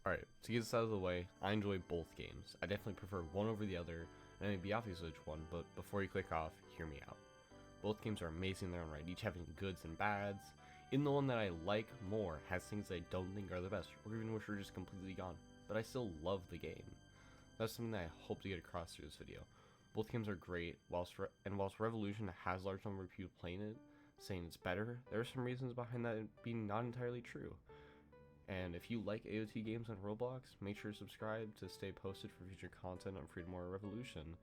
Alright, to get this out of the way, I enjoy both games. I definitely prefer one over the other, and I'd be obvious which one, but before you click off, hear me out. Both games are amazing in their own right, each having goods and bads. Even the one that I like more has things I don't think are the best, or even wish were just completely gone, but I still love the game. That's something that I hope to get across through this video. Both games are great, whilst Revolution has a large number of people playing it, saying it's better, there are some reasons behind that being not entirely true. And if you like AOT games on Roblox, make sure to subscribe to stay posted for future content on Freedom or Revolution,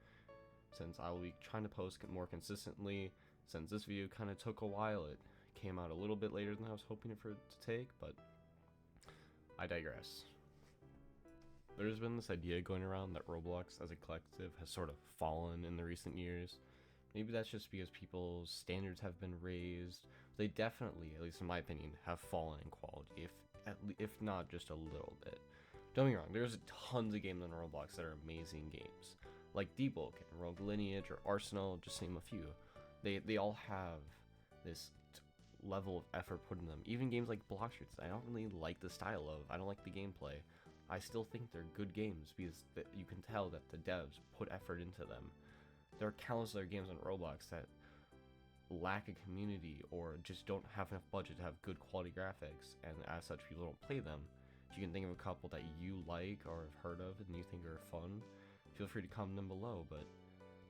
since I will be trying to post more consistently. Since this video kind of took a while, it came out a little bit later than I was hoping for it to take, but I digress. There's been this idea going around that Roblox as a collective has sort of fallen in the recent years. Maybe that's just because people's standards have been raised. They definitely, at least in my opinion, have fallen in quality, if not just a little bit. Don't get me wrong, there's tons of games on Roblox that are amazing games, like Debug and Rogue Lineage or Arsenal, just to name a few. They all have this level of effort put in them. Even games like Block Streets, I don't really like the style of. I don't like the gameplay. I still think they're good games because you can tell that the devs put effort into them. There are countless other games on Roblox that lack a community or just don't have enough budget to have good quality graphics, and as such people don't play them. If you can think of a couple that you like or have heard of and you think are fun, feel free to comment them below, but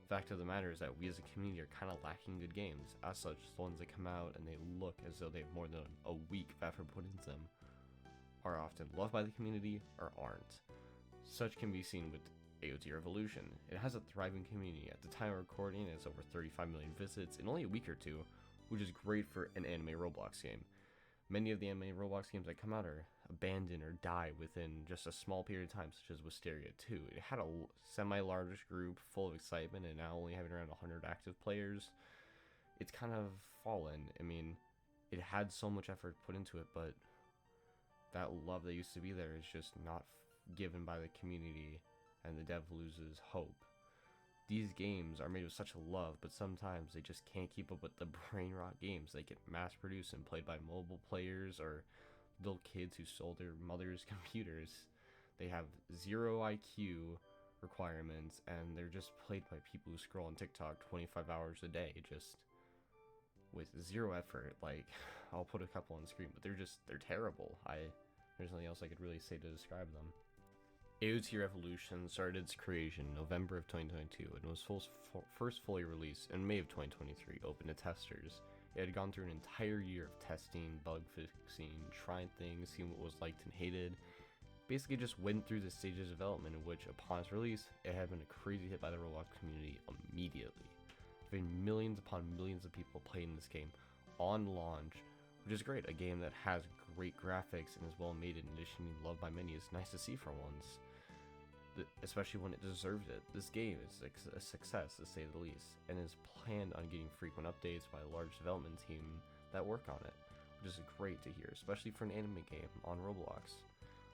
the fact of the matter is that we as a community are kind of lacking good games. As such, the ones that come out and they look as though they have more than a week of effort put into them are often loved by the community or aren't. Such can be seen with AOT Revolution. It has a thriving community. At the time of recording, it has over 35 million visits in only a week or two, which is great for an anime Roblox game. Many of the anime Roblox games that come out are abandoned or die within just a small period of time, such as Wisteria 2. It had a semi-large group full of excitement, and now only having around 100 active players, it's kind of fallen. I mean, it had so much effort put into it, but that love that used to be there is just not given by the community, and the dev loses hope. These games are made with such love, but sometimes they just can't keep up with the brain rot games. They get mass produced and played by mobile players or little kids who sold their mother's computers. They have zero IQ requirements, and they're just played by people who scroll on TikTok 25 hours a day, just with zero effort. Like, I'll put a couple on screen, but they're terrible. There's nothing else I could really say to describe them. AOT Revolution started its creation in November of 2022 and was first fully released in May of 2023, open to testers. It had gone through an entire year of testing, bug fixing, trying things, seeing what was liked and hated. Basically just went through the stages of development in which, upon its release, it had been a crazy hit by the Roblox community immediately. Having millions upon millions of people playing this game on launch, which is great. A game that has great graphics and is well made, in addition to being loved by many, is nice to see for once, especially when it deserved it. This game is a success, to say the least, and is planned on getting frequent updates by a large development team that work on it, which is great to hear, especially for an anime game on Roblox.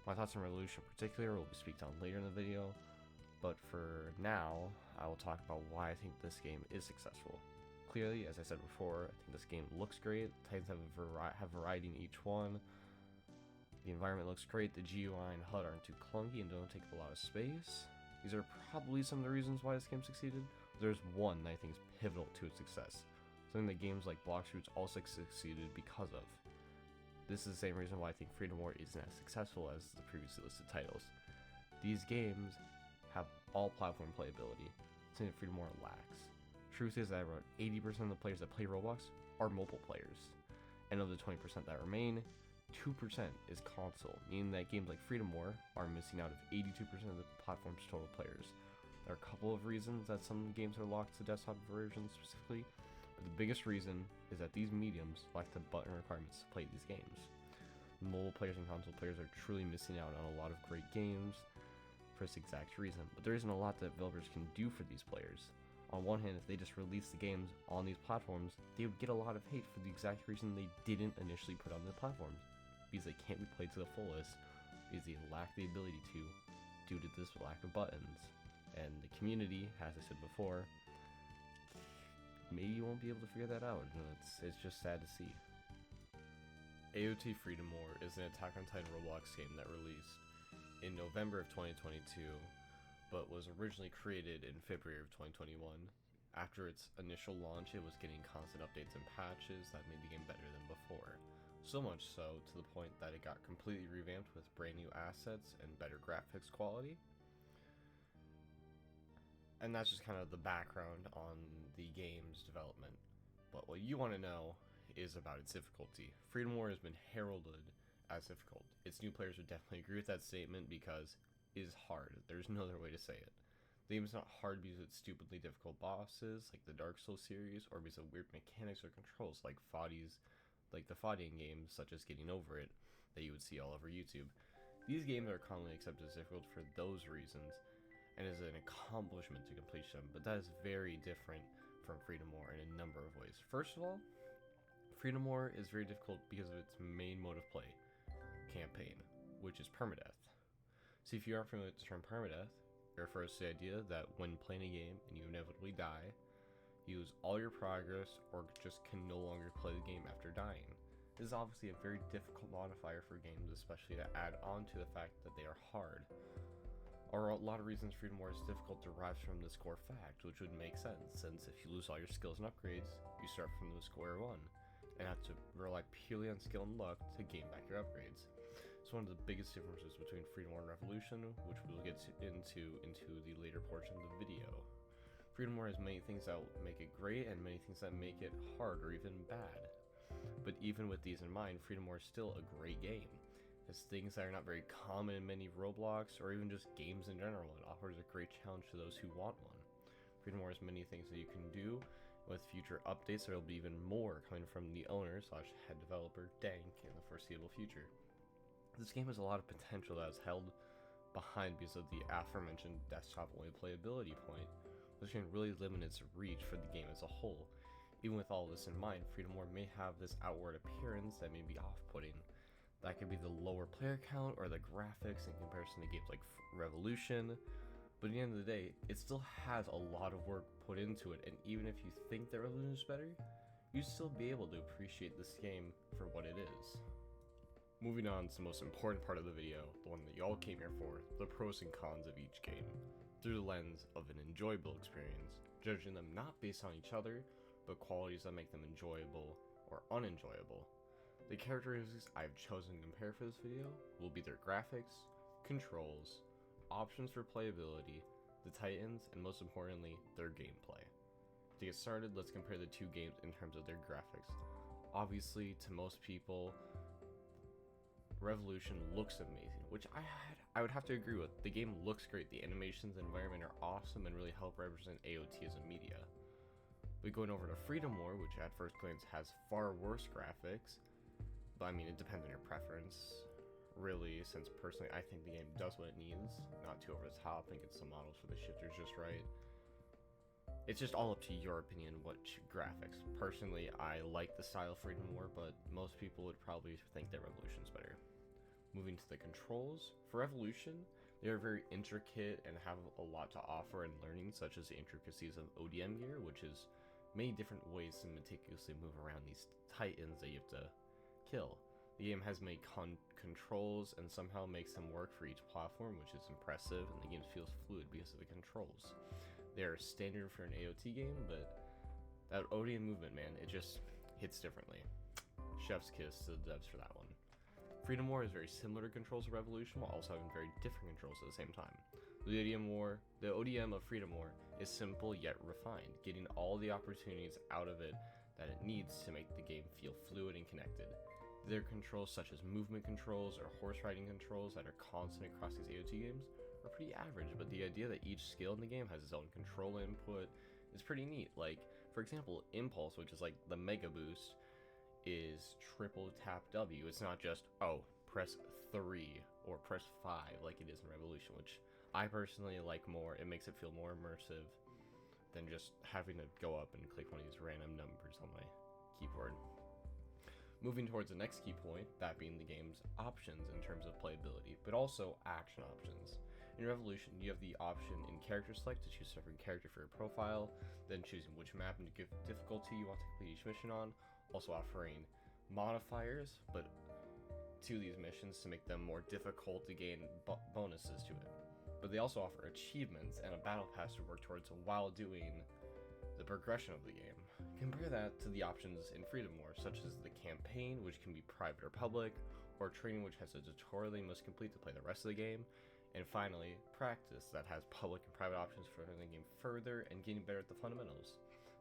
My thoughts on Revolution in particular will be speaked on later in the video, but for now, I will talk about why I think this game is successful. Clearly, as I said before, I think this game looks great. Titans have variety in each one. The environment looks great. The GUI and HUD aren't too clunky and don't take up a lot of space. These are probably some of the reasons why this game succeeded. There's one that I think is pivotal to its success, something that games like Block Streets also succeeded because of. This is the same reason why I think Freedom War isn't as successful as the previously listed titles. These games have all platform playability, something that Freedom War lacks. Truth is that around 80% of the players that play Roblox are mobile players, and of the 20% that remain, 2% is console, meaning that games like Freedom War are missing out of 82% of the platform's total players. There are a couple of reasons that some games are locked to desktop versions specifically, but the biggest reason is that these mediums lack the button requirements to play these games. Mobile players and console players are truly missing out on a lot of great games for this exact reason, but there isn't a lot that developers can do for these players. On one hand, if they just released the games on these platforms, they would get a lot of hate for the exact reason they didn't initially put on the platforms, because they can't be played to the fullest, because they lack the ability to, due to this lack of buttons. And the community, as I said before, maybe you won't be able to figure that out, and it's just sad to see. AOT Freedom War is an Attack on Titan Roblox game that released in November of 2022, but was originally created in February of 2021. After its initial launch, it was getting constant updates and patches that made the game better than before. So much so, to the point that it got completely revamped with brand new assets and better graphics quality. And that's just kind of the background on the game's development. But what you want to know is about its difficulty. Freedom War has been heralded as difficult. Its new players would definitely agree with that statement because it is hard. There's no other way to say it. The game is not hard because it's stupidly difficult bosses like the Dark Souls series, or because of weird mechanics or controls like the fighting games such as Getting Over It that you would see all over YouTube. These games are commonly accepted as difficult for those reasons, and is an accomplishment to completion, but that is very different from Freedom War in a number of ways. First of all, Freedom War is very difficult because of its main mode of play, campaign, which is permadeath. So if you aren't familiar with the term permadeath, it refers to the idea that when playing a game and you inevitably die, you lose all your progress or just can no longer play the game after dying. This is obviously a very difficult modifier for games, especially to add on to the fact that they are hard. Or a lot of reasons Freedom War is difficult derives from this core fact, which would make sense, since if you lose all your skills and upgrades, you start from the square one, and have to rely purely on skill and luck to gain back your upgrades. It's one of the biggest differences between Freedom War and Revolution, which we'll get into the later portion of the video. Freedom War has many things that make it great, and many things that make it hard or even bad. But even with these in mind, Freedom War is still a great game. It's things that are not very common in many Roblox, or even just games in general. It offers a great challenge to those who want one. Freedom War has many things that you can do. With future updates, there will be even more coming from the owner / head developer Dank in the foreseeable future. This game has a lot of potential that is held behind because of the aforementioned desktop-only playability point, which can really limit its reach for the game as a whole. Even with all this in mind, Freedom War may have this outward appearance that may be off-putting. That could be the lower player count or the graphics in comparison to games like Revolution, but at the end of the day, it still has a lot of work put into it, and even if you think that Revolution is better, you'd still be able to appreciate this game for what it is. Moving on to the most important part of the video, the one that you all came here for, the pros and cons of each game, through the lens of an enjoyable experience, judging them not based on each other, but qualities that make them enjoyable or unenjoyable. The characteristics I've chosen to compare for this video will be their graphics, controls, options for playability, the Titans, and most importantly, their gameplay. To get started, let's compare the two games in terms of their graphics. Obviously, to most people, Revolution looks amazing, which I would have to agree with. The game looks great, the animations and environment are awesome and really help represent AOT as a media. But going over to Freedom War, which at first glance has far worse graphics, but I mean, it depends on your preference, really, since personally I think the game does what it needs, not too over the top, and gets the models for the shifters just right. It's just all up to your opinion which graphics. Personally, I like the style of Freedom War, but most people would probably think that Revolution's better. Moving to the controls, for Revolution, they are very intricate and have a lot to offer in learning, such as the intricacies of ODM gear, which is many different ways to meticulously move around these titans that you have to kill. The game has many controls and somehow makes them work for each platform, which is impressive, and the game feels fluid because of the controls. They are standard for an AOT game, but that ODM movement, man, it just hits differently. Chef's kiss to the devs for that one. Freedom War is very similar to controls of Revolution, while also having very different controls at the same time. The ODM of Freedom War is simple yet refined, getting all the opportunities out of it that it needs to make the game feel fluid and connected. Their controls, such as movement controls or horse riding controls that are constant across these AOT games, are pretty average, but the idea that each skill in the game has its own control input is pretty neat. Like, for example, Impulse, which is like the Mega Boost, is triple tap W. It's not just, oh, press 3 or press 5 like it is in Revolution, which I personally like more. It makes it feel more immersive than just having to go up and click one of these random numbers on my keyboard. Moving towards the next key point, that being the game's options in terms of playability, but also action options. In Revolution, you have the option in character select to choose a different character for your profile, then choosing which map and difficulty you want to complete each mission on, also offering modifiers, but to these missions to make them more difficult to gain bonuses to it. But they also offer achievements and a battle pass to work towards while doing the progression of the game. Compare that to the options in Freedom War, such as the campaign, which can be private or public, or training, which has a tutorial you must complete to play the rest of the game, and finally, practice, that has public and private options for the game further and getting better at the fundamentals.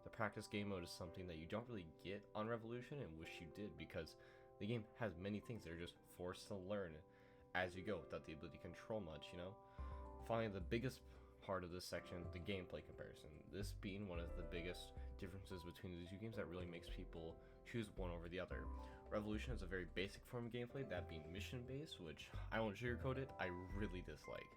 The practice game mode is something that you don't really get on Revolution and wish you did, because the game has many things that are just forced to learn as you go without the ability to control much, you know? Finally, the biggest part of this section, the gameplay comparison. This being one of the biggest differences between the two games that really makes people choose one over the other. Revolution has a very basic form of gameplay, that being mission based, which I won't sugarcoat it, I really dislike.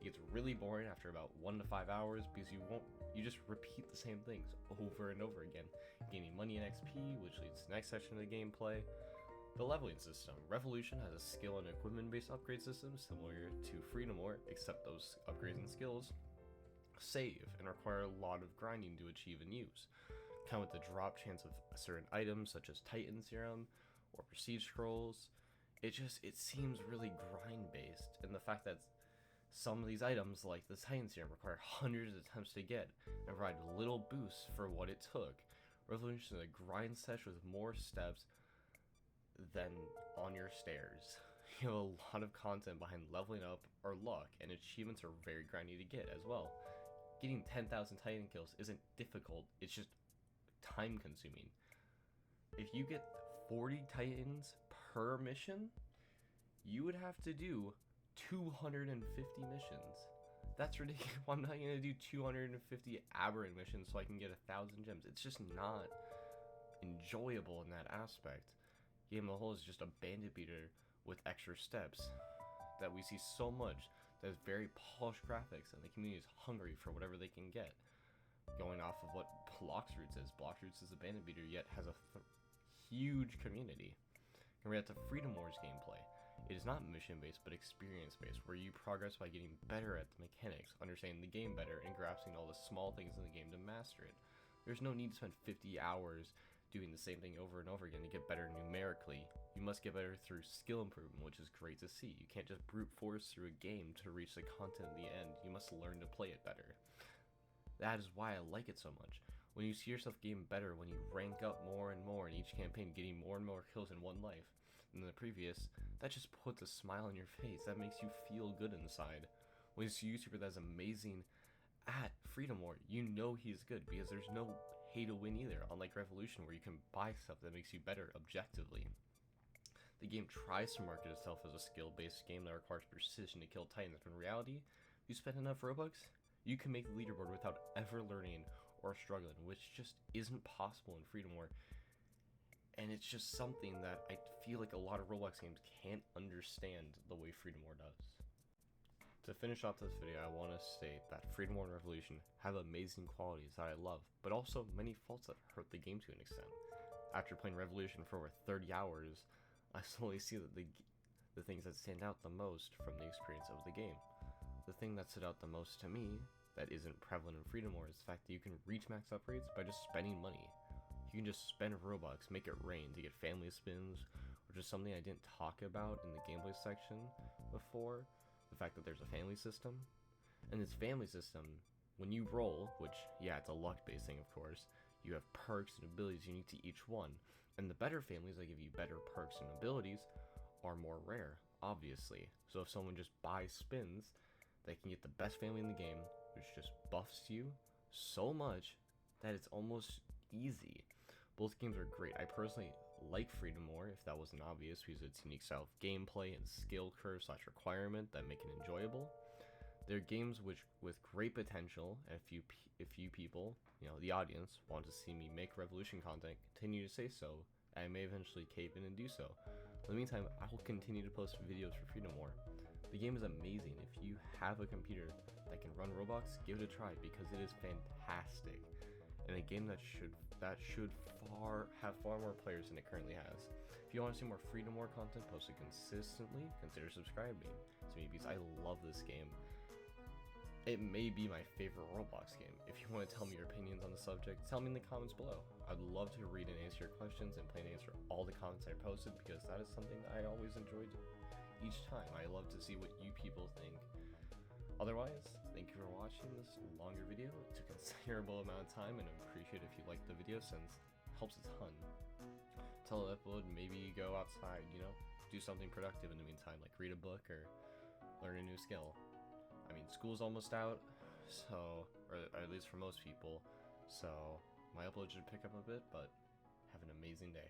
It gets really boring after about 1 to 5 hours because you just repeat the same things over and over again, gaining money and XP, which leads to the next section of the gameplay. The leveling system. Revolution has a skill and equipment based upgrade system similar to Freedom War, except those upgrades and skills save and require a lot of grinding to achieve and use. Come with the drop chance of certain items such as Titan Serum or Prestige Scrolls. It seems really grind based, and the fact that some of these items like the Titan Serum require hundreds of attempts to get and provide little boosts for what it took. Revolution is a grind sesh with more steps than on your stairs. You have a lot of content behind leveling up or luck, and achievements are very grindy to get as well. Getting 10,000 Titan kills isn't difficult, it's just time consuming. If you get 40 Titans per mission, you would have to do 250 missions. That's ridiculous. I'm not gonna do 250 aberrant missions so I can get 1,000 gems. It's just not enjoyable in that aspect. Game of the whole is just a bandit beater with extra steps that we see so much. That has very polished graphics, and the community is hungry for whatever they can get. Going off of what Bloxroots is. Bloxroots is a bandit beater, yet has a huge community. Compare that to Freedom Wars gameplay. It is not mission-based, but experience-based, where you progress by getting better at the mechanics, understanding the game better, and grasping all the small things in the game to master it. There's no need to spend 50 hours doing the same thing over and over again to get better numerically. You must get better through skill improvement, which is great to see. You can't just brute force through a game to reach the content at the end. You must learn to play it better. That is why I like it so much. When you see yourself getting better, when you rank up more and more in each campaign, getting more and more kills in one life than the previous, that just puts a smile on your face. That makes you feel good inside. When you see a YouTuber that's amazing at Freedom War, you know he's good because there's no pay to win either, unlike Revolution where you can buy stuff that makes you better objectively. The game tries to market itself as a skill-based game that requires precision to kill Titans, but in reality, if you spend enough Robux, you can make the leaderboard without ever learning or struggling, which just isn't possible in Freedom War. And it's just something that I feel like a lot of Roblox games can't understand the way Freedom War does. To finish off this video, I want to state that Freedom War and Revolution have amazing qualities that I love, but also many faults that hurt the game to an extent. After playing Revolution for over 30 hours, I slowly see that the things that stand out the most from the experience of the game. The thing that stood out the most to me that isn't prevalent in Freedom War is the fact that you can reach max upgrades by just spending money. You can just spend Robux, make it rain to get family spins, which is something I didn't talk about in the gameplay section before. The fact that there's a family system. And this family system, when you roll, which, yeah, it's a luck-based thing, of course, you have perks and abilities unique to each one. And the better families that give you better perks and abilities are more rare, obviously. So if someone just buys spins, they can get the best family in the game, which just buffs you so much that it's almost easy. Both games are great. I personally like Freedom War, if that wasn't obvious, because of its unique style of gameplay and skill curve / requirement that make it enjoyable. They're games with great potential, and if you people, you know, the audience, want to see me make Revolution content, continue to say so. I may eventually cave in and do so. In the meantime, I will continue to post videos for Freedom War. The game is amazing. If you have a computer that can run Roblox, give it a try because it is fantastic. And a game that should have far more players than it currently has. If you want to see more Freedom War content posted consistently, consider subscribing to me because I love this game. It may be my favorite Roblox game. If you want to tell me your opinions on the subject, tell me in the comments below. I'd love to read and answer your questions and plan to answer all the comments I posted, because that is something that I always enjoyed each time. I love to see what you people think. Otherwise, thank you for watching this longer video. It took a considerable amount of time, and I appreciate it if you like the video, since it helps a ton. Till I upload, maybe go outside, you know, do something productive in the meantime, like read a book or learn a new skill. I mean, school's almost out, so, or at least for most people, so my upload should pick up a bit, but have an amazing day.